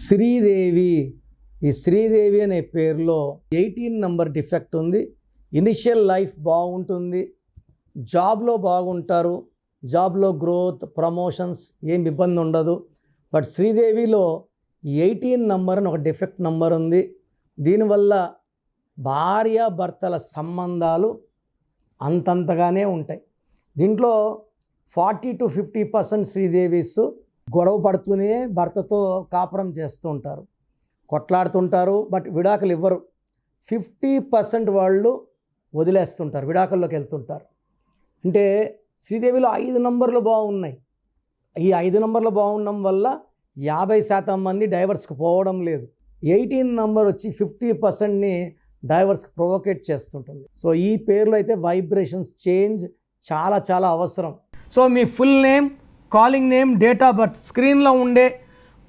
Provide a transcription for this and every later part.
శ్రీదేవి. ఈ శ్రీదేవి అనే పేరులో 18 నంబర్ డిఫెక్ట్ ఉంది. ఇనిషియల్ లైఫ్ బాగుంటుంది, జాబ్లో బాగుంటారు, జాబ్లో గ్రోత్, ప్రమోషన్స్ ఏం ఇబ్బంది ఉండదు. బట్ శ్రీదేవిలో 18 నంబర్ అని ఒక డిఫెక్ట్ నంబర్ ఉంది. దీనివల్ల భార్యాభర్తల సంబంధాలు అంతంతగానే ఉంటాయి. దీంట్లో 40 to 50% శ్రీదేవీస్ గొడవ పడుతూనే భర్తతో కాపురం చేస్తూ ఉంటారు, కొట్లాడుతుంటారు, బట్ విడాకులు ఇవ్వరు. 50% వాళ్ళు వదిలేస్తుంటారు, విడాకుల్లోకి వెళ్తుంటారు. అంటే శ్రీదేవిలో 5 నంబర్లు బాగున్నాయి. ఈ 5 నంబర్లు బాగుండడం వల్ల 50% మంది డైవర్స్కి పోవడం లేదు. 18 నంబర్ వచ్చి 50%ని డైవర్స్కి ప్రొవోకేట్ చేస్తుంటుంది. సో ఈ పేర్లో అయితే వైబ్రేషన్స్ చేంజ్ చాలా చాలా అవసరం. So me full name, calling name, date of birth స్క్రీన్లో ఉండే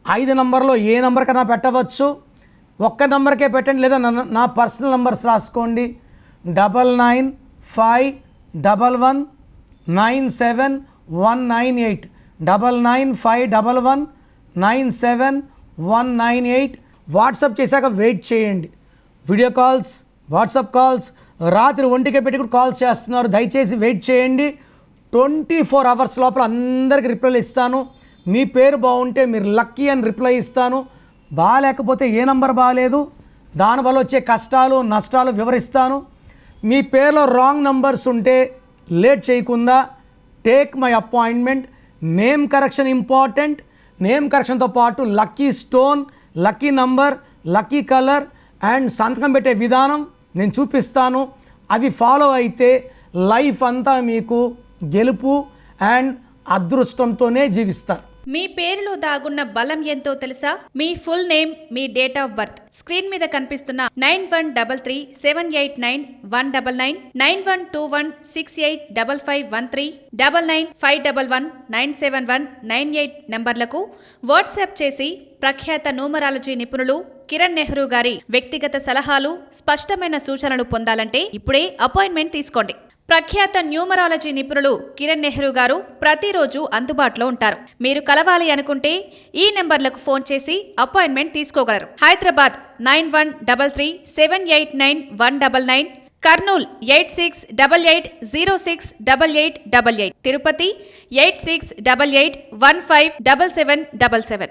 5 నంబర్లో ఏ నంబర్ కన్నా పెట్టవచ్చు. ఒక్క నంబర్కే పెట్టండి, లేదా నా పర్సనల్ నంబర్స్ రాసుకోండి. 9951197198 9951197198. వాట్సాప్ చేశాక వెయిట్ చేయండి. వీడియో కాల్స్, వాట్సాప్ కాల్స్ రాత్రి 1కే పెట్టి కూడా కాల్స్ చేస్తున్నారు. దయచేసి వెయిట్ చేయండి. 24 hours లోపల అందరికీ రిప్లైలు ఇస్తాను. మీ పేరు బాగుంటే మీరు లక్కీ అని రిప్లై ఇస్తాను. బాగాలేకపోతే ఏ నంబర్ బాగాలేదు, దానివల్ల వచ్చే కష్టాలు నష్టాలు వివరిస్తాను. మీ పేరులో రాంగ్ నంబర్స్ ఉంటే లేట్ చేయకుండా take my appointment. Name correction important. Name కరెక్షన్తో పాటు lucky stone, lucky number, lucky colour and సంతకం పెట్టే విధానం నేను చూపిస్తాను. అవి ఫాలో అయితే లైఫ్ అంతా మీకు గెలుపు అండ్ అదృష్టంతోనే జీవిస్తారు. మీ పేరులో దాగున్న బలం ఎంతో తెలుసా? మీ ఫుల్ నేమ్, మీ డేట్ ఆఫ్ బర్త్ స్క్రీన్ మీద కనిపిస్తున్న 9133789199 9121685513 9951197198 నంబర్లకు వాట్సాప్ చేసి ప్రఖ్యాత న్యూమరాలజీ నిపుణులు కిరణ్ నెహ్రూ గారి వ్యక్తిగత సలహాలు, స్పష్టమైన సూచనలు పొందాలంటే ఇప్పుడే అపాయింట్మెంట్ తీసుకోండి. ప్రఖ్యాత న్యూమరాలజీ నిపుణులు కిరణ్ నెహ్రూ గారు ప్రతిరోజు అందుబాటులో ఉంటారు. మీరు కలవాలి అనుకుంటే ఈ నెంబర్లకు ఫోన్ చేసి అపాయింట్మెంట్ తీసుకోగలరు. హైదరాబాద్ 9133789199, కర్నూల్ 8688068888, తిరుపతి 8688157777.